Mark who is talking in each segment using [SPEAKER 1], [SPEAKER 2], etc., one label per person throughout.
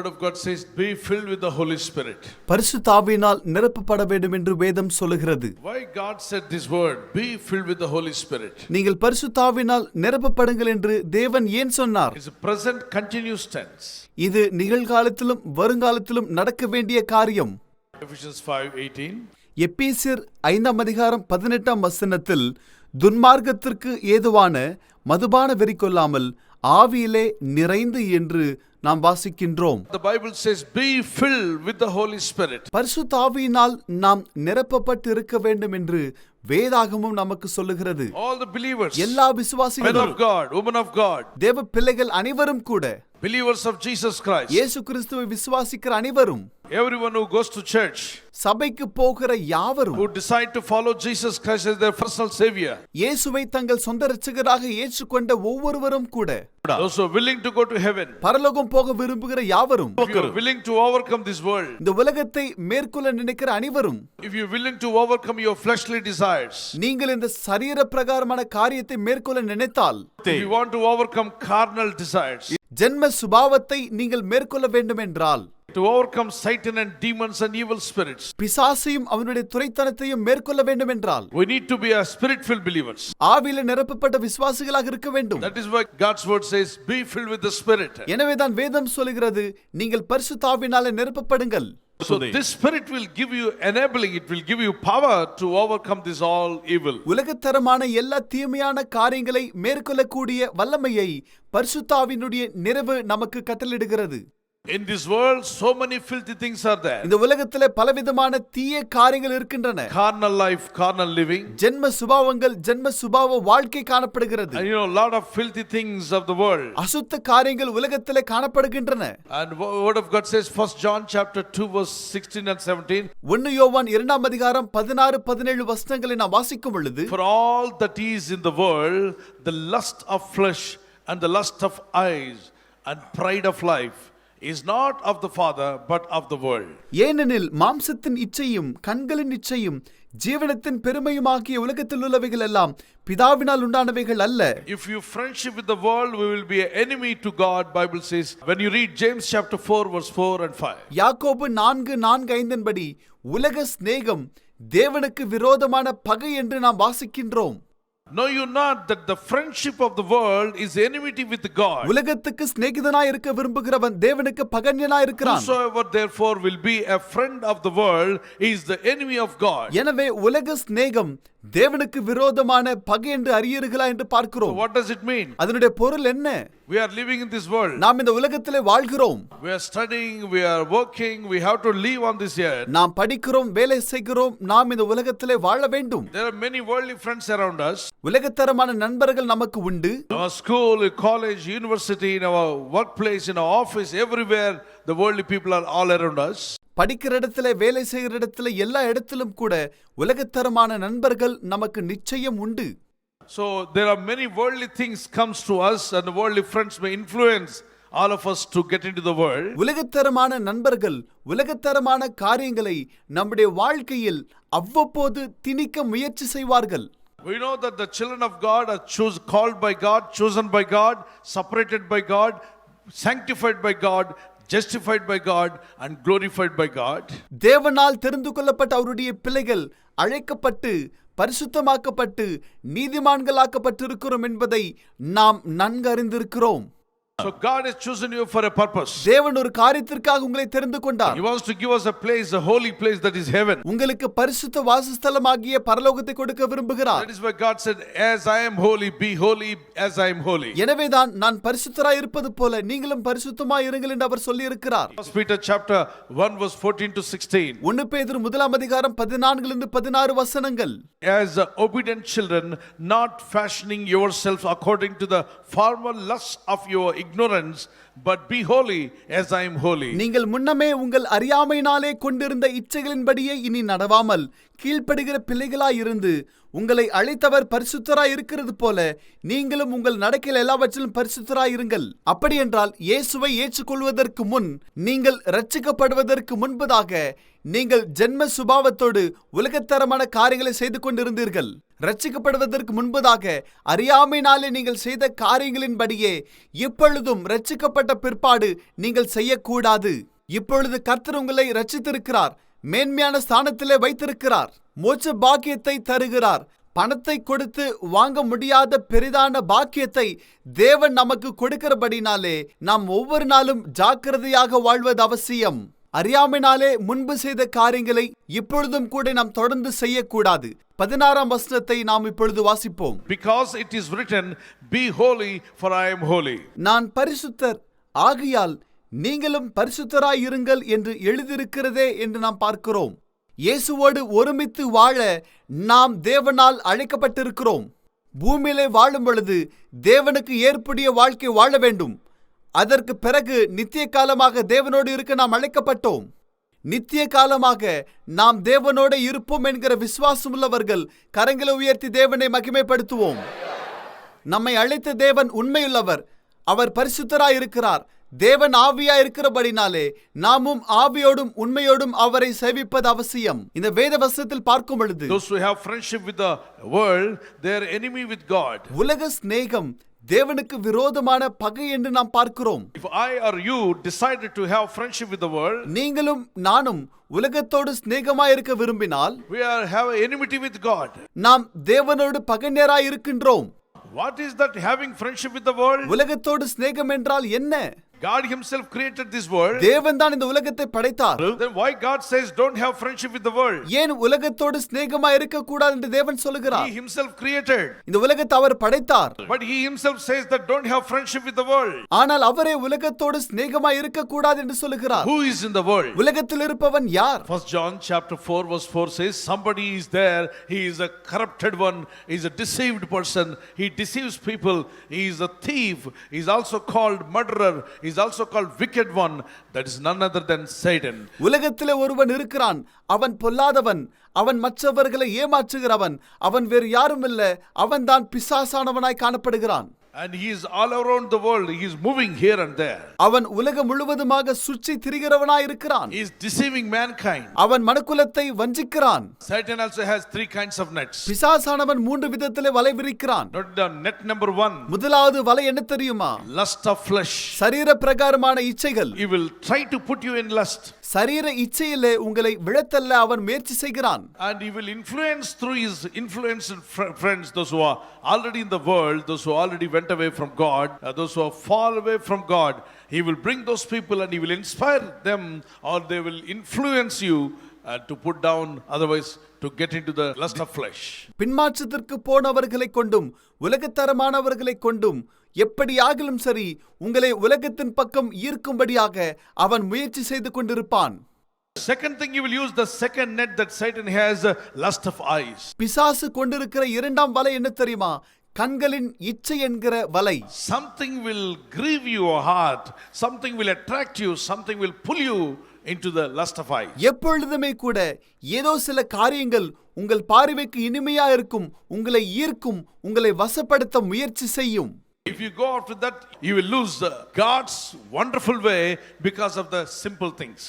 [SPEAKER 1] word of God says, be filled with the Holy Spirit.
[SPEAKER 2] பரிசுத்த ஆவியினால் நிரப்பப்பட வேண்டும் என்று வேதம் சொல்லுகிறது.
[SPEAKER 1] Why God said this word, be filled with the Holy Spirit?
[SPEAKER 2] நீங்கள் பரிசுத்த ஆவியினால் நிரப்பப்படுங்கள் என்று தேவன் ஏன் சொன்னார்?
[SPEAKER 1] It's a present continuous tense.
[SPEAKER 2] இது நிகழ்காலத்திலும் வருங்காலத்திலும் நடக்க வேண்டிய காரியம்.
[SPEAKER 1] Ephesians 5:18.
[SPEAKER 2] எபேசியர் 5:18 துன்மார்க்கத்திற்கு ஏதுவான மதுபான வெறி கொள்ளாமல் ஆவியிலே நிறைந்து என்று நாம் வாசிக்கின்றோம்.
[SPEAKER 1] The Bible says, be filled with the Holy Spirit.
[SPEAKER 2] பரிசுத்த ஆவியினால் நாம் நிரப்பப்பட்டு இருக்க வேண்டும் என்று வேதாகமும் நமக்கு சொல்லுகிறது.
[SPEAKER 1] All the believers,
[SPEAKER 2] எல்லா
[SPEAKER 1] men
[SPEAKER 2] விசுவாசிகளும்,
[SPEAKER 1] of God, women of God,
[SPEAKER 2] தேவ பிள்ளைகள் அனைவரும் கூட,
[SPEAKER 1] believers of Jesus Christ,
[SPEAKER 2] இயேசு கிறிஸ்துவை விசுவாசிக்கிற அனைவரும்,
[SPEAKER 1] everyone who goes to church,
[SPEAKER 2] சபைக்கு போகிற யாவரும்,
[SPEAKER 1] who decide to follow Jesus Christ as their personal savior,
[SPEAKER 2] இயேசுவை தங்கள் சொந்த இரட்சகராக ஏற்றுக்கொண்ட ஒவ்வொருவரும் கூட,
[SPEAKER 1] those who are willing to go to heaven,
[SPEAKER 2] பரலோகம் போக விரும்புகிற யாவரும்,
[SPEAKER 1] if you are willing to overcome this world,
[SPEAKER 2] இந்த உலகத்தை மேற்கொள்ள நினைக்கிற அனைவரும்,
[SPEAKER 1] if you are willing to overcome your fleshly desires,
[SPEAKER 2] நீங்கள் இந்த சரீர பிரகாரமான காரியத்தை மேற்கொள்ள நினைத்தால்,
[SPEAKER 1] if you want to overcome carnal desires,
[SPEAKER 2] ஜென்ம சுபாவத்தை நீங்கள் மேற்கொள்ள வேண்டும் என்றால்,
[SPEAKER 1] to overcome Satan and demons and evil spirits,
[SPEAKER 2] பிசாசையும் அவனுடைய துரைத்தனத்தையும் மேற்கொள்ள வேண்டும் என்றால்,
[SPEAKER 1] we need to be a spirit-filled believers.
[SPEAKER 2] ஆவியில நிரப்பப்பட்ட விசுவாசிகளாக இருக்க வேண்டும்.
[SPEAKER 1] That is why God's word says, be filled with the Spirit.
[SPEAKER 2] எனவேதான் வேதம் சொல்கிறது, நீங்கள் பரிசுத்த ஆவியினாலே நிரப்பப்படுங்கள்.
[SPEAKER 1] So this Spirit will give you enabling, it will give you power to overcome this all evil.
[SPEAKER 2] உலகத்தரமான எல்லா தீமையான காரியங்களை மேற்கொள்ளக்கூடிய வல்லமையை பரிசுத்த ஆவியினுடைய நிறைவு நமக்கு கட்டளையிடுகிறது.
[SPEAKER 1] In this world, so many filthy things are there.
[SPEAKER 2] இந்த உலகத்திலே பலவிதமான தீய காரியங்கள் இருக்கின்றன.
[SPEAKER 1] Carnal life, carnal living.
[SPEAKER 2] ஜென்ம சுபாவங்கள், ஜென்ம சுபாவ வாழ்க்கை காணப்படுகிறது.
[SPEAKER 1] And you know, a lot of filthy things of the world.
[SPEAKER 2] அசுத்த காரியங்கள் உலகத்திலே காணப்படுகின்றன.
[SPEAKER 1] And word of God says, 1 John chapter 2 verse 16 and 17.
[SPEAKER 2] 1 யோவான் 2:16-17 வசனங்களை நாம் வாசிக்கும் பொழுது,
[SPEAKER 1] For all that is in the world, the lust of flesh and the lust of eyes and pride of life is not of the Father but of the world.
[SPEAKER 2] ஏனெனில் மாம்சத்தின் இச்சையும் கண்களின் இச்சையும் ஜீவனத்தின் பெருமையுமாகிய உலகத்தில் உள்ளவைகள் எல்லாம் பிதாவினால் உண்டானவைகள் அல்ல.
[SPEAKER 1] If you friendship with the world, we will be an enemy to God, Bible says. When you read James chapter 4 verse 4 and 5.
[SPEAKER 2] யாக்கோபு 4:4-5 படி உலக சிநேகம் தேவனுக்கு விரோதமான பகை என்று நாம் வாசிக்கின்றோம்.
[SPEAKER 1] Know you not that the friendship of the world is enmity with God?
[SPEAKER 2] உலகத்துக்கு சிநேகிதனாய் இருக்க விரும்புகிறவன் தேவனுக்கு பகைஞனாய் இருக்கிறான்.
[SPEAKER 1] Whosoever therefore will be a friend of the world is the enemy of God.
[SPEAKER 2] எனவே உலக சிநேகம் தேவனுக்கு விரோதமான பகை என்று அறியீர்களா என்று பார்க்கிறோம்.
[SPEAKER 1] So what does it mean?
[SPEAKER 2] அதனுடைய பொருள் என்ன?
[SPEAKER 1] We are living in this world.
[SPEAKER 2] நாம் இந்த உலகத்திலே வாழ்கிறோம்.
[SPEAKER 1] We are studying, we are working, we have to live on this earth.
[SPEAKER 2] நாம் படிக்கிறோம், வேலை செய்கிறோம், நாம் இந்த உலகத்திலே வாழ வேண்டும்.
[SPEAKER 1] There are many worldly friends around us.
[SPEAKER 2] உலகத்தரமான நண்பர்கள் நமக்கு உண்டு.
[SPEAKER 1] Our school, college, university, in our workplace, in our office, everywhere the worldly people are all around us.
[SPEAKER 2] படிக்கிற இடத்துல, வேலை செய்கிற இடத்துல, எல்லா இடத்திலும் கூட உலகத்தரமான நண்பர்கள் நமக்கு நிச்சயம் உண்டு.
[SPEAKER 1] So there are many worldly things comes to us, and the worldly friends may influence all of us to get into the world.
[SPEAKER 2] உலகத்தரமான நண்பர்கள் உலகத்தரமான காரியங்களை நம்முடைய வாழ்க்கையில் அவ்வப்போது திணிக்க முயற்சி செய்வார்கள்.
[SPEAKER 1] We know that the children of God are called by God, chosen by God, separated by God, sanctified by God, justified by God and glorified by God.
[SPEAKER 2] தேவனால் தெரிந்து கொள்ளப்பட்ட அவருடைய பிள்ளைகள் அழைக்கப்பட்டு பரிசுத்தமாக்கப்பட்டு நீதிமான்களாக்கப்பட்டிருக்கிறோம் என்பதை நாம் நன்கு அறிந்திருக்கிறோம்.
[SPEAKER 1] So God has chosen you for a purpose.
[SPEAKER 2] தேவன் ஒரு காரியத்திற்காக உங்களை தெரிந்து கொண்டார்.
[SPEAKER 1] He wants to give us a place, a holy place, that is heaven.
[SPEAKER 2] உங்களுக்கு பரிசுத்த வாசஸ்தலமாகிய பரலோகத்தை கொடுக்க விரும்புகிறார்.
[SPEAKER 1] That is why God said, as I am holy, be holy as I am holy.
[SPEAKER 2] எனவேதான் நான் பரிசுத்தராய் இருப்பது போல நீங்களும் பரிசுத்தமாய் இருங்கள் என்று அவர் சொல்லி இருக்கிறார்.
[SPEAKER 1] 1 Peter chapter 1 verse 14 to 16.
[SPEAKER 2] 1 பேதுரு 1:14-16 வசனங்கள்.
[SPEAKER 1] As obedient children, not fashioning yourselves according to the former lusts of your ignorance, but be holy as I am holy.
[SPEAKER 2] நீங்கள் முன்னமே உங்கள் அறியாமையினாலே கொண்டிருந்த இச்சைகளின்படியே இனி நடவாமல் கீழ்ப்படுகிற பிள்ளைகளாய் இருந்து உங்களை அழைத்தவர் பரிசுத்தராய் இருக்கிறது போல நீங்களும் உங்கள் நடக்கையில் எல்லாவற்றிலும் பரிசுத்தராய் இருங்கள். அப்படி என்றால் இயேசுவை ஏற்றுக்கொள்வதற்கு முன், நீங்கள் ரட்சிக்கப்படுவதற்கு முன்பதாக நீங்கள் ஜென்ம சுபாவத்தோடு உலகத்தரமான காரியங்களை செய்து கொண்டிருந்தீர்கள். ரட்சிக்கப்படுவதற்கு முன்பதாக அறியாமையினாலே நீங்கள் செய்த காரியங்களின்படியே இப்பொழுதும் ரட்சிக்கப்பட்ட பிற்பாடு நீங்கள் செய்யக்கூடாது. இப்பொழுது கர்த்தர் உங்களை ரட்சித்திருக்கிறார், மேன்மையான ஸ்தானத்திலே வைத்திருக்கிறார், மோட்ச பாக்கியத்தை தருகிறார். பணத்தை கொடுத்து வாங்க முடியாத பெரிதான பாக்கியத்தை தேவன் நமக்கு கொடுக்கிறபடினாலே நாம் ஒவ்வொரு நாளும் ஜாக்கிரதையாக வாழ்வது அவசியம். அறியாமையினாலே முன்பு செய்த காரியங்களை இப்பொழுதும் கூட நாம் தொடர்ந்து செய்யக்கூடாது. 16ஆம் வசனத்தை நாம் இப்பொழுது வாசிப்போம்.
[SPEAKER 1] Because it is written, be holy for I am holy.
[SPEAKER 2] நான் பரிசுத்தர் ஆகையால் நீங்களும் பரிசுத்தராய் இருங்கள் என்று எழுதியிருக்கிறதே என்று நாம் பார்க்கிறோம். இயேசுவோடு ஒருமித்து வாழ நாம் தேவனால் அழைக்கப்பட்டிருக்கிறோம். பூமியிலே வாழும் பொழுது தேவனுக்கு ஏற்புடைய வாழ்க்கை வாழ வேண்டும். அதற்கு பிறகு நித்திய காலமாக தேவனோடு இருக்க நாம் அழைக்கப்பட்டோம். நித்திய காலமாக நாம் தேவனோடு இருப்போம் என்கிற விசுவாசம் உள்ளவர்கள் கரங்களை உயர்த்தி தேவனை மகிமைப்படுத்துவோம். நம்மை அழைத்த தேவன் உண்மையுள்ளவர், அவர் பரிசுத்தராய் இருக்கிறார். தேவன் ஆவியா இருக்கிறபடினாலே நாமும் ஆவியோடும் உண்மையோடும் அவரை சேவிப்பது அவசியம். இந்த வேத வசனத்தில் பார்க்கும் பொழுது,
[SPEAKER 1] those who have friendship with the world, they are enemy with God.
[SPEAKER 2] உலக சிநேகம் தேவனுக்கு விரோதமான பகை என்று நாம் பார்க்கிறோம்.
[SPEAKER 1] If I or you decided to have friendship with the world,
[SPEAKER 2] நீங்களும் நானும் உலகத்தோடு சிநேகமாய் இருக்க விரும்பினால்,
[SPEAKER 1] we have enmity with God.
[SPEAKER 2] நாம் தேவனோடு பகைஞராய் இருக்கின்றோம்.
[SPEAKER 1] What is that having friendship with the world?
[SPEAKER 2] உலகத்தோடு சிநேகம் என்றால் என்ன?
[SPEAKER 1] God himself created this world.
[SPEAKER 2] தேவன் தான் இந்த உலகத்தை படைத்தார்.
[SPEAKER 1] Then why God says don't have friendship with the world?
[SPEAKER 2] ஏன் உலகத்தோடு சிநேகமாய் இருக்க கூடாது என்று தேவன் சொல்லுகிறார்?
[SPEAKER 1] He himself created.
[SPEAKER 2] இந்த உலகத்தை அவர் படைத்தார்.
[SPEAKER 1] But he himself says that don't have friendship with the world.
[SPEAKER 2] ஆனால் அவரே உலகத்தோடு சிநேகமாய் இருக்க கூடாது என்று சொல்லுகிறார்.
[SPEAKER 1] Who is in the world?
[SPEAKER 2] உலகத்தில் இருப்பவன் யார்?
[SPEAKER 1] 1 John chapter 4 verse 4 says somebody is there. He is a corrupted one. He is a deceived person. He deceives people. He is a thief. He is also called murderer. He is also called wicked one. That is none other than Satan.
[SPEAKER 2] உலகத்திலே ஒருவன் இருக்கிறான், அவன் பொல்லாதவன், அவன் மற்றவர்களை ஏமாற்றுகிறவன், அவன் வேறு யாரும் இல்லை, அவன் தான் பிசாசானவனாய் காணப்படுகிறான்.
[SPEAKER 1] And he is all around the world. He is moving here and there.
[SPEAKER 2] அவன் உலகம் முழுவதுமாக சுற்றி திரிகிறவனாய் இருக்கிறான்.
[SPEAKER 1] He is deceiving mankind.
[SPEAKER 2] அவன் மனுக்குலத்தை வஞ்சிக்கிறான்.
[SPEAKER 1] Satan also has 3 kinds of nets.
[SPEAKER 2] பிசாசானவன் 3 விதத்திலே வலை விரிக்கிறான்.
[SPEAKER 1] Note down net number 1.
[SPEAKER 2] முதலாவது வலை என்ன தெரியுமா?
[SPEAKER 1] Lust of flesh.
[SPEAKER 2] சரீர பிரகாரமான இச்சைகள்.
[SPEAKER 1] He will try to put you in lust.
[SPEAKER 2] சரீர இச்சையிலே உங்களை விழத்தள்ள அவன் முயற்சி செய்கிறான்.
[SPEAKER 1] And he will influence through his influenced friends, those who are already in the world, those who already went away from God, those who have fallen away from God. He will bring those people and he will inspire them, or they will influence you to put down, otherwise to get into the lust of flesh.
[SPEAKER 2] பின்மாற்றத்திற்கு போனவர்களை கொண்டும் உலகத்தரமானவர்களை கொண்டும் எப்படியாகிலும் சரி உங்களை உலகத்தின் பக்கம் ஈர்க்கும்படியாக அவன் முயற்சி செய்து கொண்டிருப்பான்.
[SPEAKER 1] Second thing, he will use the second net that Satan has, lust of eyes.
[SPEAKER 2] பிசாசு கொண்டிருக்கிற இரண்டாம் வலை என்ன தெரியுமா? கண்களின் இச்சை என்கிற வலை.
[SPEAKER 1] Something will grieve your heart, something will attract you, something will pull you into the lust of eyes.
[SPEAKER 2] எப்பொழுதுமே கூட ஏதோ சில காரியங்கள் உங்கள் பார்வைக்கு இனிமையா இருக்கும், உங்களை ஈர்க்கும், உங்களை வசப்படுத்த முயற்சி செய்யும்.
[SPEAKER 1] If you go after that, you will lose God's wonderful way because of the simple things.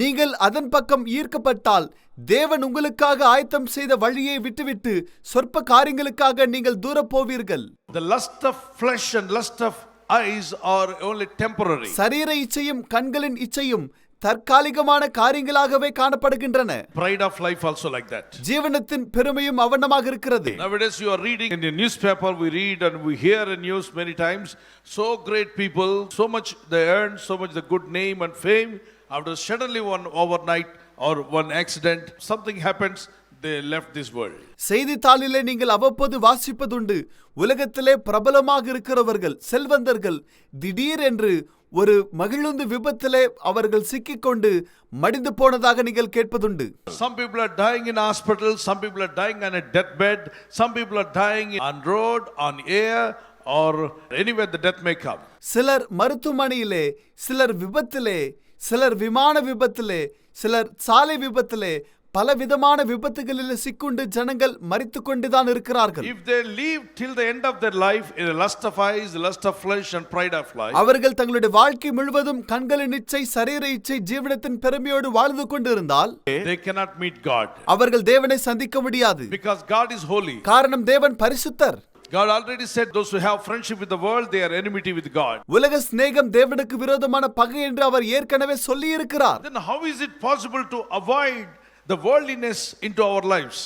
[SPEAKER 2] நீங்கள் அதன் பக்கம் ஈர்க்கப்பட்டால் தேவன் உங்களுக்காக ஆயத்தம் செய்த வழியை விட்டுவிட்டு சொற்ப காரியங்களுக்காக நீங்கள் தூர போவீர்கள்.
[SPEAKER 1] The lust of flesh and lust of eyes are only temporary.
[SPEAKER 2] சரீர இச்சையும் கண்களின் இச்சையும் தற்காலிகமான காரியங்களாகவே காணப்படுகின்றன.
[SPEAKER 1] Pride of life also like that.
[SPEAKER 2] ஜீவனத்தின் பெருமையும் அவனமாக இருக்கிறது.
[SPEAKER 1] Nowadays you are reading in the newspaper, we read and we hear in news many times, so great people, so much they earn, so much the good name and fame, after suddenly one overnight or one accident, something happens, they left this world.
[SPEAKER 2] செய்தித்தாளிலே நீங்கள் அவ்வப்போது வாசிப்பதுண்டு, உலகத்திலே பிரபலமாக இருக்கிறவர்கள், செல்வந்தர்கள் திடீரென்று ஒரு மகிழுந்து விபத்திலே அவர்கள் சிக்கிக்கொண்டு மடிந்து போனதாக நீங்கள் கேட்பதுண்டு.
[SPEAKER 1] Some people are dying in hospital, some people are dying on a deathbed, some people are dying on road, on air, or anywhere the death may come.
[SPEAKER 2] சிலர் மருத்துவமனையிலே, சிலர் விபத்திலே, சிலர் விமான விபத்திலே, சிலர் சாலை விபத்திலே, பலவிதமான விபத்துகளில் சிக்குண்டு ஜனங்கள் மரித்துக் கொண்டுதான் இருக்கிறார்கள்.
[SPEAKER 1] If they live till the end of their life in the lust of eyes, the lust of flesh and pride of life,
[SPEAKER 2] அவர்கள் தங்களுடைய வாழ்க்கை முழுவதும் கண்களின் இச்சை, சரீர இச்சை, ஜீவனத்தின் பெருமையோடு வாழ்ந்து கொண்டிருந்தால்
[SPEAKER 1] they cannot meet God.
[SPEAKER 2] அவர்கள் தேவனை சந்திக்க முடியாது.
[SPEAKER 1] Because God is holy.
[SPEAKER 2] காரணம் தேவன் பரிசுத்தர்.
[SPEAKER 1] God already said those who have friendship with the world, they are enmity with God.
[SPEAKER 2] உலக சிநேகம் தேவனுக்கு விரோதமான பகை என்று அவர் ஏற்கனவே சொல்லி இருக்கிறார்.
[SPEAKER 1] Then how is it possible to avoid the worldliness into our lives?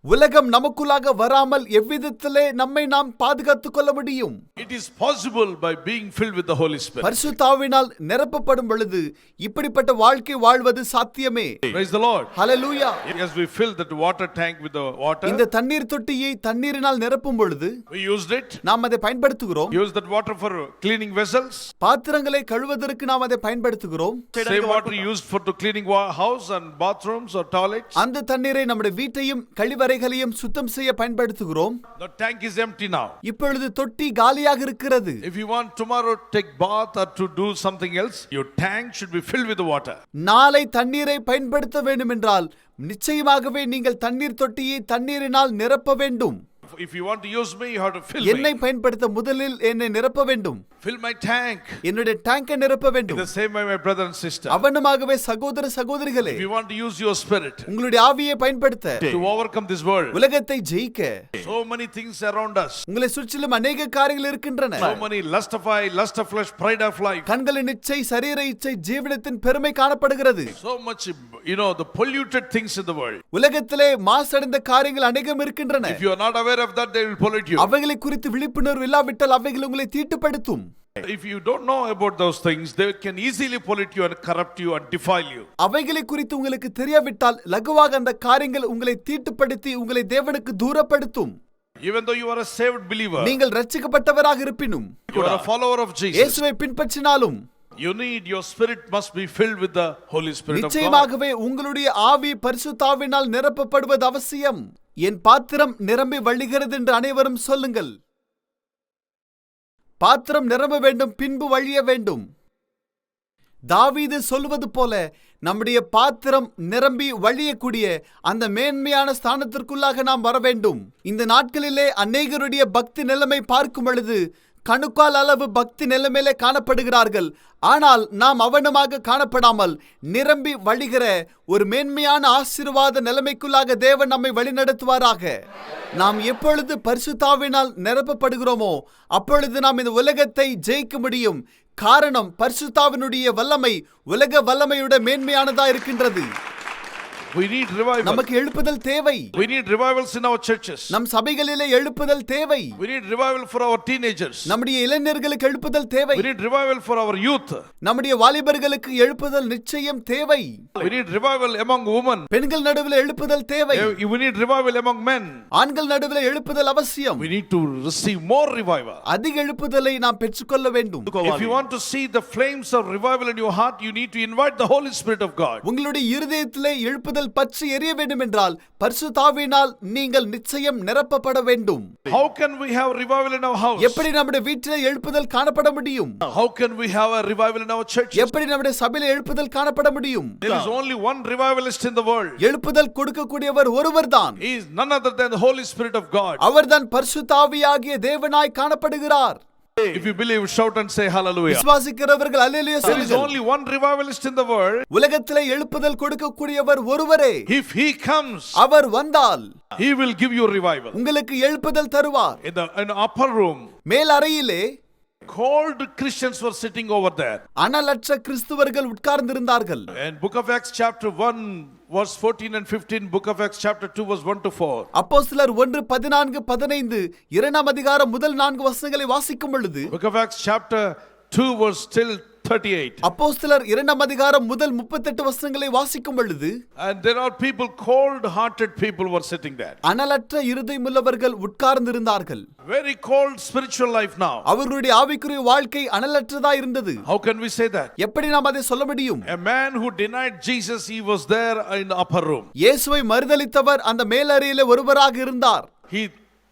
[SPEAKER 2] உலகம் நமக்குள்ளாக வராமல் எவ்விதத்திலே நம்மை நாம் பாதுகாத்துக் கொள்ள முடியும்?
[SPEAKER 1] It is possible by being filled with the Holy Spirit.
[SPEAKER 2] பரிசுத்த ஆவியினால் நிரப்பப்படும் பொழுது இப்படிப்பட்ட வாழ்க்கை வாழ்வது சாத்தியமே.
[SPEAKER 1] Praise the Lord.
[SPEAKER 2] Hallelujah.
[SPEAKER 1] As we fill that water tank with the water,
[SPEAKER 2] இந்த தண்ணீர் தொட்டியை தண்ணீரினால் நிரப்பும் பொழுது
[SPEAKER 1] we used it.
[SPEAKER 2] நாம் அதை பயன்படுத்துகிறோம்.
[SPEAKER 1] Use that water for cleaning vessels.
[SPEAKER 2] பாத்திரங்களை கழுவுவதற்கு நாம் அதை பயன்படுத்துகிறோம்.
[SPEAKER 1] Same water used for to cleaning house and bathrooms or toilets.
[SPEAKER 2] அந்த தண்ணீரை நம்முடைய வீட்டையும் கழிவறைகளையும் சுத்தம் செய்ய பயன்படுத்துகிறோம்.
[SPEAKER 1] The tank is empty now.
[SPEAKER 2] இப்பொழுது தொட்டி காலியாக இருக்கிறது.
[SPEAKER 1] If you want tomorrow to take bath or to do something else, your tank should be filled with the water.
[SPEAKER 2] நாளை தண்ணீரை பயன்படுத்த வேண்டும் என்றால் நிச்சயமாகவே நீங்கள் தண்ணீர் தொட்டியை தண்ணீரினால் நிரப்ப வேண்டும்.
[SPEAKER 1] If you want to use me, you have to fill
[SPEAKER 2] என்னை
[SPEAKER 1] me.
[SPEAKER 2] பயன்படுத்த முதலில் என்னை நிரப்ப வேண்டும்.
[SPEAKER 1] Fill my tank.
[SPEAKER 2] என்னுடைய டேங்கை நிரப்ப
[SPEAKER 1] In
[SPEAKER 2] வேண்டும்.
[SPEAKER 1] the same way, my brother and sister.
[SPEAKER 2] அவனுமாகவே சகோதர சகோதரிகளே,
[SPEAKER 1] If you want to use your spirit
[SPEAKER 2] உங்களுடைய ஆவியை பயன்படுத்த
[SPEAKER 1] to overcome this world,
[SPEAKER 2] உலகத்தை ஜெயிக்க
[SPEAKER 1] so many things around us,
[SPEAKER 2] உங்களை சுற்றிலும் அநேக காரியங்கள் இருக்கின்றன.
[SPEAKER 1] so many lust of eye, lust of flesh, pride of life,
[SPEAKER 2] கண்களின் இச்சை, சரீர இச்சை, ஜீவனத்தின் பெருமை காணப்படுகிறது.
[SPEAKER 1] so much, the polluted things in the world.
[SPEAKER 2] உலகத்திலே மாசடைந்த காரியங்கள் அநேகம் இருக்கின்றன.
[SPEAKER 1] If you are not aware of that, they will pollute you.
[SPEAKER 2] அவைகளை குறித்து விழிப்புணர்வு இல்லாவிட்டால் அவைகள் உங்களை தீட்டுப்படுத்தும்.
[SPEAKER 1] If you don't know about those things, they can easily pollute you and corrupt you and defile you.
[SPEAKER 2] அவைகளை குறித்து உங்களுக்கு தெரியாவிட்டால் லகுவாக அந்த காரியங்கள் உங்களை தீட்டுப்படுத்தி உங்களை தேவனுக்கு தூரப்படுத்தும்.
[SPEAKER 1] Even though you are a saved believer,
[SPEAKER 2] நீங்கள் ரட்சிக்கப்பட்டவராக இருப்பினும்,
[SPEAKER 1] you are a follower of Jesus,
[SPEAKER 2] இயேசுவை பின்பற்றினாலும்,
[SPEAKER 1] your spirit must be filled with the Holy Spirit of God.
[SPEAKER 2] நிச்சயமாகவே உங்களுடைய ஆவி பரிசுத்த ஆவியினால் நிரப்பப்படுவது அவசியம். என் பாத்திரம் நிரம்பி வழிகிறது என்று அனைவரும் சொல்லுங்கள். பாத்திரம் நிரம்ப வேண்டும், பின்பு வழிய வேண்டும். தாவீது சொல்வது போல நம்முடைய பாத்திரம் நிரம்பி வழியக்கூடிய அந்த மேன்மையான ஸ்தானத்திற்குள்ளாக நாம் வர வேண்டும். இந்த நாட்களிலே அநேகருடைய பக்தி நிலைமை பார்க்கும் பொழுது கணுக்கால் அளவு பக்தி நிலைமையிலே காணப்படுகிறார்கள். ஆனால் நாம் அவனமாக காணப்படாமல் நிரம்பி வழிகிற ஒரு மேன்மையான ஆசீர்வாத நிலைமைக்குள்ளாக தேவன் நம்மை வழிநடத்துவாராக. நாம் எப்பொழுது பரிசுத்த ஆவியினால் நிரப்பப்படுகிறோமோ அப்பொழுது நாம் இந்த உலகத்தை ஜெயிக்க முடியும். காரணம் பரிசுத்த ஆவியினுடைய வல்லமை உலக வல்லமையோட மேன்மையானதா இருக்கின்றது.
[SPEAKER 1] We need revival.
[SPEAKER 2] நமக்கு எழுப்புதல் தேவை.
[SPEAKER 1] We need revivals in our churches.
[SPEAKER 2] நம் சபைகளிலே எழுப்புதல் தேவை.
[SPEAKER 1] We need revival for our teenagers.
[SPEAKER 2] நம்முடைய இளைஞர்களுக்கு எழுப்புதல் தேவை.
[SPEAKER 1] We need revival for our youth.
[SPEAKER 2] நம்முடைய வாலிபர்களுக்கு எழுப்புதல் நிச்சயம் தேவை.
[SPEAKER 1] We need revival among women.
[SPEAKER 2] பெண்கள் நடுவில் எழுப்புதல் தேவை.
[SPEAKER 1] We need revival among men.
[SPEAKER 2] ஆண்கள் நடுவில் எழுப்புதல் அவசியம்.
[SPEAKER 1] We need to receive more revival.
[SPEAKER 2] அதிக எழுப்புதலை நாம் பெற்றுக்கொள்ள வேண்டும்.
[SPEAKER 1] If you want to see the flames of revival in your heart, you need to invite the Holy Spirit of God.
[SPEAKER 2] உங்களுடைய இருதயத்திலே எழுப்புதல் பற்றி எரிய வேண்டும் என்றால் பரிசுத்த ஆவியினால் நீங்கள் நிச்சயம் நிரப்பப்பட வேண்டும்.
[SPEAKER 1] How can we have revival in our house?
[SPEAKER 2] எப்படி நம்முடைய வீட்டிலே எழுப்புதல் காணப்பட முடியும்?
[SPEAKER 1] How can we have a revival in our church?
[SPEAKER 2] எப்படி நம்முடைய சபையிலே எழுப்புதல் காணப்பட முடியும்?
[SPEAKER 1] There is only one revivalist in the world.
[SPEAKER 2] எழுப்புதல் கொடுக்கக்கூடியவர் ஒருவர்தான்.
[SPEAKER 1] He is none other than the Holy Spirit of God.
[SPEAKER 2] அவர்தான் பரிசுத்த ஆவியாகிய தேவனாய் காணப்படுகிறார்.
[SPEAKER 1] If you believe, shout and say hallelujah.
[SPEAKER 2] விசுவாசிக்கிறவர்கள் அல்லேலூயா
[SPEAKER 1] There is
[SPEAKER 2] சொல்லுங்கள்.
[SPEAKER 1] only one revivalist in the world.
[SPEAKER 2] உலகத்திலே எழுப்புதல் கொடுக்கக்கூடியவர் ஒருவரே.
[SPEAKER 1] If he comes,
[SPEAKER 2] அவர் வந்தால்
[SPEAKER 1] he will give you revival.
[SPEAKER 2] உங்களுக்கு எழுப்புதல் தருவார்.
[SPEAKER 1] In the upper room,
[SPEAKER 2] மேல் அறையிலே
[SPEAKER 1] cold Christians were sitting over there.
[SPEAKER 2] அனலற்ற கிறிஸ்துவர்கள் உட்கார்ந்திருந்தார்கள்.
[SPEAKER 1] And Book of Acts chapter 1 verse 14 and 15, Book of Acts chapter 2 verse 1 to 4.
[SPEAKER 2] அப்போஸ்தலர் 1:14-15 இரண்டாம் அதிகாரம் முதல் 4 வசனங்களை வாசிக்கும் பொழுது
[SPEAKER 1] Book of Acts chapter 2 verse till 38.
[SPEAKER 2] அப்போஸ்தலர் இரண்டாம் அதிகாரம் முதல் 38 வசனங்களை வாசிக்கும் பொழுது
[SPEAKER 1] And there are people, cold-hearted people were sitting there.
[SPEAKER 2] அனலற்ற இருதயமுள்ளவர்கள் உட்கார்ந்திருந்தார்கள்.
[SPEAKER 1] Very cold spiritual life now.
[SPEAKER 2] அவர்களுடைய ஆவிக்குரிய வாழ்க்கை அனலற்றதா இருந்தது.
[SPEAKER 1] How can we say that?
[SPEAKER 2] எப்படி நாம் அதை சொல்ல முடியும்?
[SPEAKER 1] A man who denied Jesus, he was there in the upper room.
[SPEAKER 2] இயேசுவை மறுதலித்தவர் அந்த மேலறையிலே ஒருவராக இருந்தார்.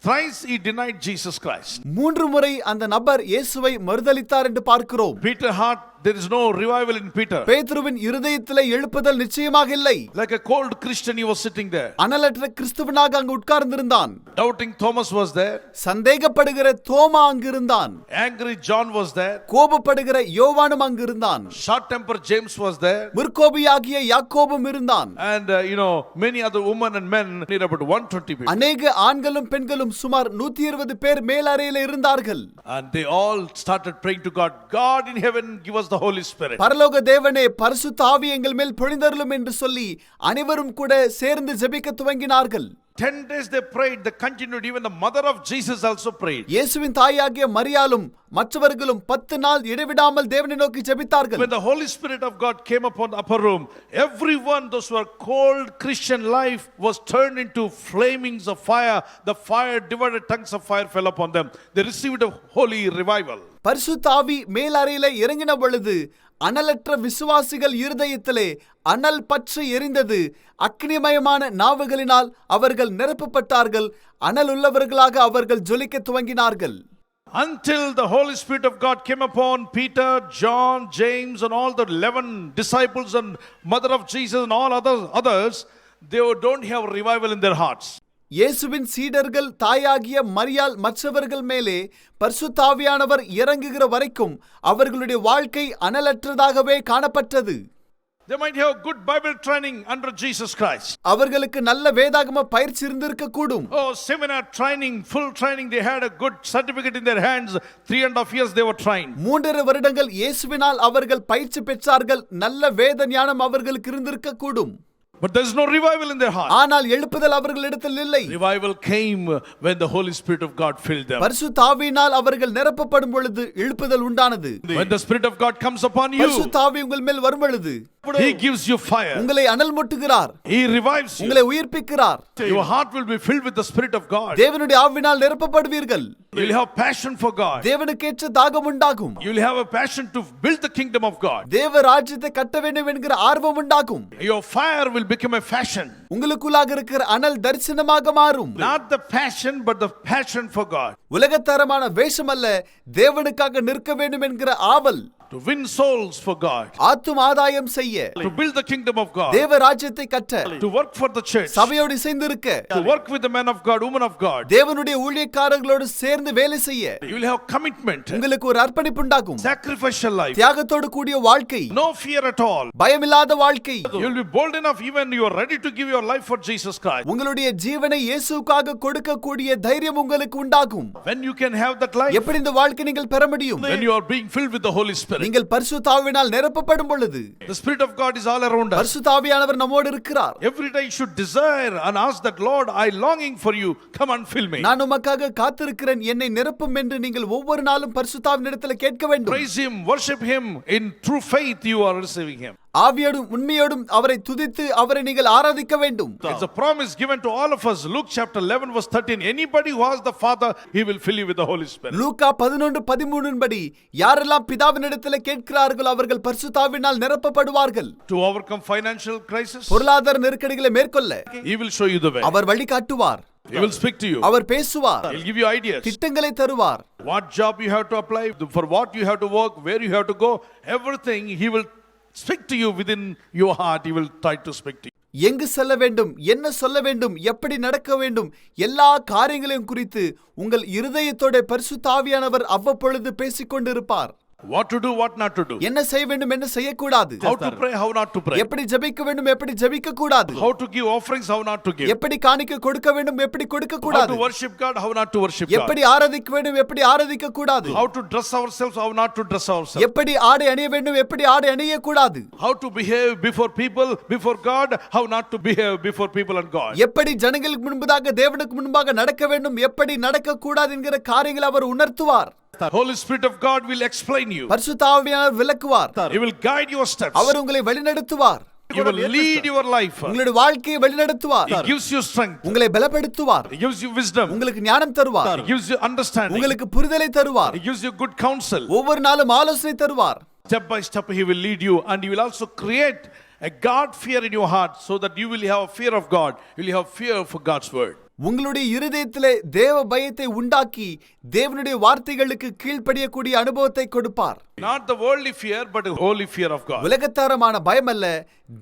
[SPEAKER 1] Thrice he denied Jesus Christ.
[SPEAKER 2] 3 முறை அந்த நபர் இயேசுவை மறுதலித்தார் என்று பார்க்கிறோம்.
[SPEAKER 1] Peter's heart there is no revival in Peter.
[SPEAKER 2] பேதுருவின் இருதயத்திலே எழுப்புதல் நிச்சயமாக இல்லை.
[SPEAKER 1] Like a cold Christian, he was sitting there.
[SPEAKER 2] அனலற்ற கிறிஸ்துவனாக அங்கு உட்கார்ந்திருந்தான்.
[SPEAKER 1] Doubting Thomas was there.
[SPEAKER 2] சந்தேகப்படுகிற தோமா அங்கு இருந்தான்.
[SPEAKER 1] Angry John was there.
[SPEAKER 2] கோபப்படுகிற யோவானும் அங்கு இருந்தான்.
[SPEAKER 1] Short temper James was there.
[SPEAKER 2] முற்கோபியாகிய யாக்கோபும் இருந்தான்.
[SPEAKER 1] And many other women and men, near about 120 people.
[SPEAKER 2] அநேக ஆண்களும் பெண்களும் சுமார் 120 பேர் மேலறையிலே இருந்தார்கள்.
[SPEAKER 1] And they all started praying to God. God in heaven, give us the Holy Spirit.
[SPEAKER 2] பரலோக தேவனே பரிசுத்த ஆவி எங்கள் மேல் பொழிந்தருளும் என்று சொல்லி அனைவரும் கூட சேர்ந்து ஜெபிக்க துவங்கினார்கள்.
[SPEAKER 1] 10 days they prayed, they continued. Even the mother of Jesus also prayed.
[SPEAKER 2] இயேசுவின் தாயாகிய மரியாளும் மற்றவர்களும் 10 நாள் இடைவிடாமல் தேவனை நோக்கி ஜெபித்தார்கள்.
[SPEAKER 1] When the Holy Spirit of God came upon the upper room, everyone, those who were cold Christian life, was turned into flamings of fire. The fire, divided tongues of fire fell upon them. They received a holy revival.
[SPEAKER 2] பரிசுத்த ஆவி மேலறையிலே இறங்கின பொழுது அனலற்ற விசுவாசிகள் இருதயத்திலே அனல் பற்றி எரிந்தது. அக்னிமயமான நாவுகளினால் அவர்கள் நிரப்பப்பட்டார்கள். அனல் உள்ளவர்களாக அவர்கள் ஜொலிக்க துவங்கினார்கள்.
[SPEAKER 1] Until the Holy Spirit of God came upon Peter, John, James and all the 11 disciples and mother of Jesus and all others, they don't have revival in their hearts.
[SPEAKER 2] இயேசுவின் சீடர்கள் தாயாகிய மரியாள் மற்றவர்கள் மேலே பரிசுத்த ஆவியானவர் இறங்குகிற வரைக்கும் அவர்களுடைய வாழ்க்கை அனலற்றதாகவே காணப்பட்டது.
[SPEAKER 1] They might have good Bible training under Jesus Christ.
[SPEAKER 2] அவர்களுக்கு நல்ல வேதாகம பயிற்சி இருந்திருக்க கூடும்.
[SPEAKER 1] Seminar training, full training, they had a good certificate in their hands. 3.5 years they were trained.
[SPEAKER 2] 3 வருடங்கள் இயேசுவினால் அவர்கள் பயிற்சி பெற்றார்கள். நல்ல வேத ஞானம் அவர்களுக்கு இருந்திருக்க கூடும்.
[SPEAKER 1] But there is no revival in their heart.
[SPEAKER 2] ஆனால் எழுப்புதல் அவர்களிடத்தில் இல்லை.
[SPEAKER 1] Revival came when the Holy Spirit of God filled them.
[SPEAKER 2] பரிசுத்த ஆவியினால் அவர்கள் நிரப்பப்படும் பொழுது எழுப்புதல் உண்டானது.
[SPEAKER 1] When the Spirit of God comes upon you,
[SPEAKER 2] பரிசுத்த ஆவி உங்கள் மேல் வரும் பொழுது
[SPEAKER 1] He gives you fire.
[SPEAKER 2] உங்களை அனல் மூட்டுகிறார்.
[SPEAKER 1] He revives you.
[SPEAKER 2] உங்களை உயிர்ப்பிக்கிறார்.
[SPEAKER 1] Your heart will be filled with the Spirit of God.
[SPEAKER 2] தேவனுடைய ஆவியினால் நிரப்பப்படுவீர்கள்.
[SPEAKER 1] You will have passion for God.
[SPEAKER 2] தேவனுக்கேற்ற தாகம் உண்டாகும்.
[SPEAKER 1] You will have a passion to build the kingdom of God.
[SPEAKER 2] தேவ ராஜ்யத்தை கட்ட வேண்டும் என்கிற ஆர்வம் உண்டாகும்.
[SPEAKER 1] Your fire will become a fashion.
[SPEAKER 2] உங்களுக்குள்ளாக இருக்கிற அனல் தரிசனமாக மாறும்.
[SPEAKER 1] Not the passion but the passion for God.
[SPEAKER 2] உலகத்தரமான வேஷம் அல்ல, தேவனுக்காக நிற்க வேண்டும் என்கிற ஆவல்.
[SPEAKER 1] To win souls for God.
[SPEAKER 2] ஆத்தும ஆதாயம் செய்ய.
[SPEAKER 1] To build the kingdom of God.
[SPEAKER 2] தேவ ராஜ்யத்தை கட்ட.
[SPEAKER 1] To work for the church.
[SPEAKER 2] சபையோடு சேர்ந்திருக்க.
[SPEAKER 1] To work with the men of God, women of God.
[SPEAKER 2] தேவனுடைய ஊழியக்காரர்களோடு சேர்ந்து வேலை செய்ய.
[SPEAKER 1] You will have commitment.
[SPEAKER 2] உங்களுக்கு ஒரு அர்ப்பணிப்பு உண்டாகும்.
[SPEAKER 1] Sacrificial life.
[SPEAKER 2] தியாகத்தோடு கூடிய வாழ்க்கை.
[SPEAKER 1] No fear at all.
[SPEAKER 2] பயமில்லாத வாழ்க்கை.
[SPEAKER 1] You will be bold enough even you are ready to give your life for Jesus Christ.
[SPEAKER 2] உங்களுடைய ஜீவனை இயேசுவுக்காக கொடுக்க கூடிய தைரியம் உங்களுக்கு உண்டாகும்.
[SPEAKER 1] When you can have that life.
[SPEAKER 2] எப்படி இந்த வாழ்க்கை நீங்கள் பெற முடியும்?
[SPEAKER 1] When you are being filled with the Holy Spirit.
[SPEAKER 2] நீங்கள் பரிசுத்த ஆவியினால் நிரப்பப்படும் பொழுது.
[SPEAKER 1] The Spirit of God is all around us.
[SPEAKER 2] பரிசுத்த ஆவியானவர் நம்மோடு இருக்கிறார்.
[SPEAKER 1] Every day you should desire and ask that, Lord, I longing for you, come and fill me.
[SPEAKER 2] நான் உமக்காக காத்திருக்கிறேன், என்னை நிரப்பும் என்று நீங்கள் ஒவ்வொரு நாளும் பரிசுத்த ஆவியினிடத்தில் கேட்க வேண்டும்.
[SPEAKER 1] Praise him, worship him, in true faith you are receiving him.
[SPEAKER 2] ஆவியோடும் உண்மையோடும் அவரை துதித்து அவரை நீங்கள் ஆராதிக்க வேண்டும்.
[SPEAKER 1] It's a promise given to all of us. Luke chapter 11 verse 13. Anybody who has the Father, he will fill you with the Holy Spirit.
[SPEAKER 2] லூக்கா 11:13 படி யாரெல்லாம் பிதாவினிடத்தில் கேட்கிறார்களோ அவர்கள் பரிசுத்த ஆவியினால் நிரப்பப்படுவார்கள்.
[SPEAKER 1] To overcome financial crisis,
[SPEAKER 2] பொருளாதார நெருக்கடிகளை மேற்கொள்ள
[SPEAKER 1] he will show you the way.
[SPEAKER 2] அவர் வழி காட்டுவார்.
[SPEAKER 1] He will speak to you.
[SPEAKER 2] அவர் பேசுவார்.
[SPEAKER 1] He'll give you ideas.
[SPEAKER 2] திட்டங்களை தருவார்.
[SPEAKER 1] What job you have to apply, for what you have to work, where you have to go, everything he will speak to you within your heart. He will try to speak to you.
[SPEAKER 2] எங்கு செல்ல வேண்டும், என்ன சொல்ல வேண்டும், எப்படி நடக்க வேண்டும், எல்லா காரியங்களையும் குறித்து உங்கள் இருதயத்தோட பரிசுத்த ஆவியானவர் அவ்வப்பொழுது பேசிக்கொண்டிருப்பார்.
[SPEAKER 1] What to do, what not to do.
[SPEAKER 2] என்ன செய்ய வேண்டும், என்ன செய்யக்கூடாது.
[SPEAKER 1] How to pray, how not to pray.
[SPEAKER 2] எப்படி ஜெபிக்க வேண்டும், எப்படி ஜெபிக்க கூடாது.
[SPEAKER 1] How to give offerings, how not to give.
[SPEAKER 2] எப்படி காணிக்கை கொடுக்க வேண்டும், எப்படி கொடுக்க
[SPEAKER 1] How
[SPEAKER 2] கூடாது.
[SPEAKER 1] to worship God, how not to worship God.
[SPEAKER 2] எப்படி ஆராதிக்க வேண்டும், எப்படி ஆராதிக்க கூடாது.
[SPEAKER 1] How to dress ourselves, how not to dress ourselves.
[SPEAKER 2] எப்படி ஆடை அணிய வேண்டும், எப்படி ஆடை அணிய கூடாது.
[SPEAKER 1] How to behave before people, before God, how not to behave before people and God.
[SPEAKER 2] எப்படி ஜனங்களுக்கு முன்பதாக தேவனுக்கு முன்பாக நடக்க வேண்டும், எப்படி நடக்க கூடாது என்கிற காரியங்களை அவர் உணர்த்துவார்.
[SPEAKER 1] The Holy Spirit of God will explain you.
[SPEAKER 2] பரிசுத்த ஆவியானவர் விளக்குவார்.
[SPEAKER 1] He will guide your steps.
[SPEAKER 2] அவர் உங்களை வழிநடத்துவார்.
[SPEAKER 1] He will lead your life.
[SPEAKER 2] உங்களுடைய வாழ்க்கையை வழிநடத்துவார்.
[SPEAKER 1] He gives you strength.
[SPEAKER 2] உங்களை பலப்படுத்துவார்.
[SPEAKER 1] He gives you wisdom.
[SPEAKER 2] உங்களுக்கு ஞானம் தருவார்.
[SPEAKER 1] He gives you understanding.
[SPEAKER 2] உங்களுக்கு புரிதலை தருவார்.
[SPEAKER 1] He gives you good counsel.
[SPEAKER 2] ஒவ்வொரு நாளும் ஆலோசனை தருவார்.
[SPEAKER 1] Step by step he will lead you, and he will also create a God fear in your heart so that you will have a fear of God. You will have fear for God's word.
[SPEAKER 2] உங்களுடைய இருதயத்திலே தேவ பயத்தை உண்டாக்கி தேவனுடைய வார்த்தைகளுக்கு கீழ்ப்படியக்கூடிய அனுபவத்தை கொடுப்பார்.
[SPEAKER 1] Not the worldly fear, but the holy fear of God.
[SPEAKER 2] உலகத்தாரமான பயம் அல்ல,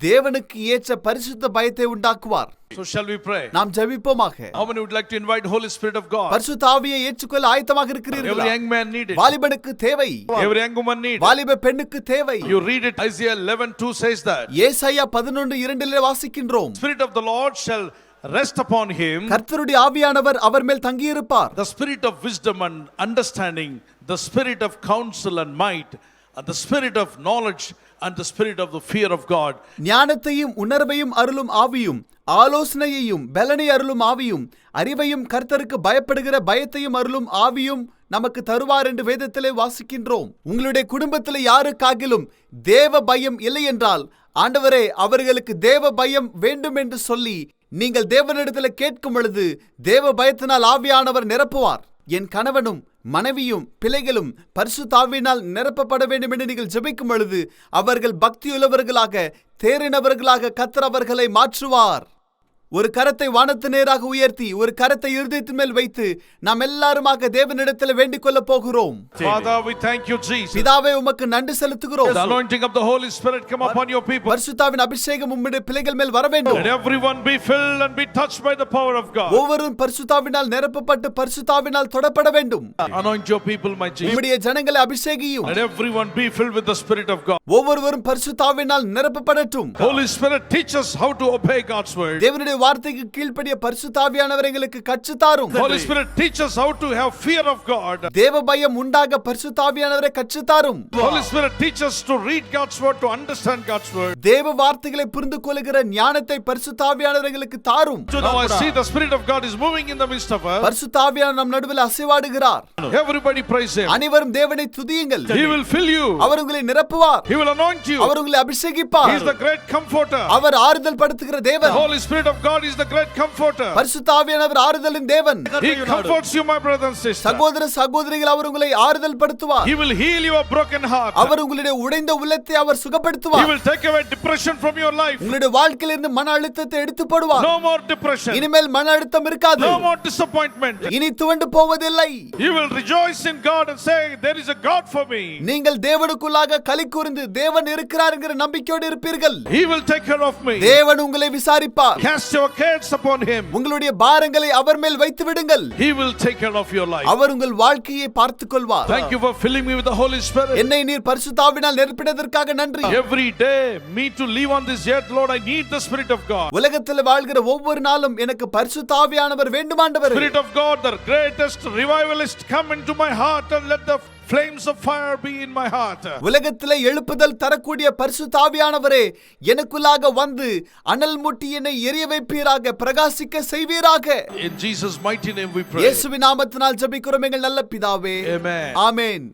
[SPEAKER 2] தேவனுக்கு ஏற்ற பரிசுத்த பயத்தை உண்டாக்குவார்.
[SPEAKER 1] So shall we pray?
[SPEAKER 2] நாம் ஜெபிப்போமாக.
[SPEAKER 1] How many would like to invite Holy Spirit of God?
[SPEAKER 2] பரிசுத்த ஆவியை ஏற்றுக்கொள்ள ஆயத்தமாக இருக்கிறீர்களா?
[SPEAKER 1] Every young man needs it.
[SPEAKER 2] வாலிபனுக்கு தேவை.
[SPEAKER 1] Every young woman needs it.
[SPEAKER 2] வாலிப பெண்ணுக்கு தேவை.
[SPEAKER 1] You read it. Isaiah 11:2 says that.
[SPEAKER 2] ஏசாயா 11:2 வாசிக்கின்றோம்.
[SPEAKER 1] Spirit of the Lord shall rest upon him.
[SPEAKER 2] கர்த்தருடைய ஆவியானவர் அவர் மேல் தங்கியிருப்பார்.
[SPEAKER 1] The spirit of wisdom and understanding, the spirit of counsel and might, and the spirit of knowledge and the spirit of the fear of God.
[SPEAKER 2] ஞானத்தையும் உணர்வையும் அருளும் ஆவியும், ஆலோசனையையும் பலனை அருளும் ஆவியும், அறிவையும் கர்த்தருக்கு பயப்படுகிற பயத்தையும் அருளும் ஆவியும் நமக்கு தருவார் என்று வேதத்திலே வாசிக்கின்றோம். உங்களுடைய குடும்பத்தில் யாருக்காகிலும் தேவ பயம் இல்லை என்றால், ஆண்டவரே அவர்களுக்கு தேவ பயம் வேண்டும் என்று சொல்லி நீங்கள் தேவனிடத்தில் கேட்கும் பொழுது தேவ பயத்தினால் ஆவியானவர் நிரப்புவார். என் கணவனும் மனைவியும் பிள்ளைகளும் பரிசுத்த ஆவியினால் நிரப்பப்பட வேண்டும் என்று நீங்கள் ஜெபிக்கும் பொழுது அவர்கள் பக்தியுள்ளவர்களாக தேறினவர்களாக கர்த்தர் அவர்களை மாற்றுவார். ஒரு கரத்தை வானத்து நேராக உயர்த்தி ஒரு கரத்தை இருதயத்தின் மேல் வைத்து நாம் எல்லாருமாக தேவனிடத்தில் வேண்டிக் கொள்ள போகிறோம்.
[SPEAKER 1] Father, we thank you, Jesus.
[SPEAKER 2] பிதாவே உமக்கு நன்றி செலுத்துகிறோம்.
[SPEAKER 1] The anointing of the Holy Spirit come upon your people.
[SPEAKER 2] பரிசுத்தாவின் அபிஷேகம் உம்முடைய பிள்ளைகள் மேல் வர வேண்டும்.
[SPEAKER 1] Let everyone be filled and be touched by the power of God.
[SPEAKER 2] ஒவ்வொருவரும் பரிசுத்தாவினால் நிரப்பப்பட்டு பரிசுத்தாவினால் தொடப்பட வேண்டும்.
[SPEAKER 1] Anoint your people, my Jesus.
[SPEAKER 2] உம்முடைய ஜனங்களை அபிஷேகியும்.
[SPEAKER 1] Let everyone be filled with the Spirit of God.
[SPEAKER 2] ஒவ்வொருவரும் பரிசுத்தாவினால் நிரப்பப்படட்டும்.
[SPEAKER 1] Holy Spirit, teach us how to obey God's word.
[SPEAKER 2] தேவனுடைய வார்த்தைக்கு கீழ்ப்படிய பரிசுத்தாவியானவர் எங்களுக்கு கற்றுத்தாரும்.
[SPEAKER 1] Holy Spirit, teach us how to have fear of God.
[SPEAKER 2] தேவ பயம் உண்டாக பரிசுத்தாவியானவரை கற்றுத்தாரும்.
[SPEAKER 1] Holy Spirit, teach us to read God's word, to understand God's word.
[SPEAKER 2] தேவ வார்த்தைகளை புரிந்து கொள்ளுகிற ஞானத்தை பரிசுத்தாவியானவர் எங்களுக்கு தாரும்.
[SPEAKER 1] Now I see the Spirit of God is moving in the midst of us.
[SPEAKER 2] பரிசுத்தாவியானவர் நம் நடுவில் அசைவாடுகிறார்.
[SPEAKER 1] Everybody praise him.
[SPEAKER 2] அனைவரும் தேவனை துதியுங்கள்.
[SPEAKER 1] He will fill you.
[SPEAKER 2] அவர் உங்களை நிரப்புவார்.
[SPEAKER 1] He will anoint you.
[SPEAKER 2] அவர் உங்களை அபிஷேகிப்பார்.
[SPEAKER 1] He is the great comforter.
[SPEAKER 2] அவர் ஆறுதல் படுத்துகிற தேவன்.
[SPEAKER 1] The Holy Spirit of God is the great comforter.
[SPEAKER 2] பரிசுத்தாவியானவர் ஆறுதலின் தேவன்.
[SPEAKER 1] He comforts you, my brothers and sisters.
[SPEAKER 2] சகோதர சகோதரிகள் அவர் உங்களை ஆறுதல் படுத்துவார்.
[SPEAKER 1] He will heal your broken heart.
[SPEAKER 2] அவர் உங்களுடைய உடைந்த உள்ளத்தை அவர் சுகப்படுத்துவார்.
[SPEAKER 1] He will take away depression from your life.
[SPEAKER 2] உங்களுடைய வாழ்க்கையில இருந்து மன அழுத்தத்தை எடுத்து போடுவார்.
[SPEAKER 1] No more depression.
[SPEAKER 2] இனிமேல் மன அழுத்தம் இருக்காது.
[SPEAKER 1] No more disappointment.
[SPEAKER 2] இனி துவண்டு போவதில்லை.
[SPEAKER 1] You will rejoice in God and say there is a God for me.
[SPEAKER 2] நீங்கள் தேவனுக்குள்ளாக களி கூர்ந்து தேவன் இருக்கிறார் என்கிற நம்பிக்கையோடு இருப்பீர்கள்.
[SPEAKER 1] He will take care of me.
[SPEAKER 2] தேவன் உங்களை விசாரிப்பார்.
[SPEAKER 1] Cast your cares upon him.
[SPEAKER 2] உங்களுடைய பாரங்களை அவர் மேல் வைத்து விடுங்கள்.
[SPEAKER 1] He will take care of your life.
[SPEAKER 2] அவர் உங்கள் வாழ்க்கையை பார்த்துக் கொள்வார்.
[SPEAKER 1] Thank you for filling me with the Holy Spirit.
[SPEAKER 2] என்னை நீர் பரிசுத்தாவினால் நிரப்பினதற்காக நன்றி.
[SPEAKER 1] Every day me to live on this earth, Lord, I need the Spirit of God.
[SPEAKER 2] உலகத்தில் வாழ்கிற ஒவ்வொரு நாளும் எனக்கு பரிசுத்தாவியானவர் வேண்டும் ஆண்டவரே.
[SPEAKER 1] Spirit of God, the greatest revivalist, come into my heart and let the flames of fire be in my heart.
[SPEAKER 2] உலகத்திலே எழுப்புதல் தரக்கூடிய பரிசுத்தாவியானவரே எனக்குள்ளாக வந்து அனல் மூட்டி என்னை எரிய வைப்பீராக, பிரகாசிக்க செய்வீராக.
[SPEAKER 1] In Jesus mighty name we pray.
[SPEAKER 2] இயேசுவின் நாமத்தினால் ஜெபிக்கிறோம் எங்கள் நல்ல பிதாவே.
[SPEAKER 1] Amen.
[SPEAKER 2] ஆமென்.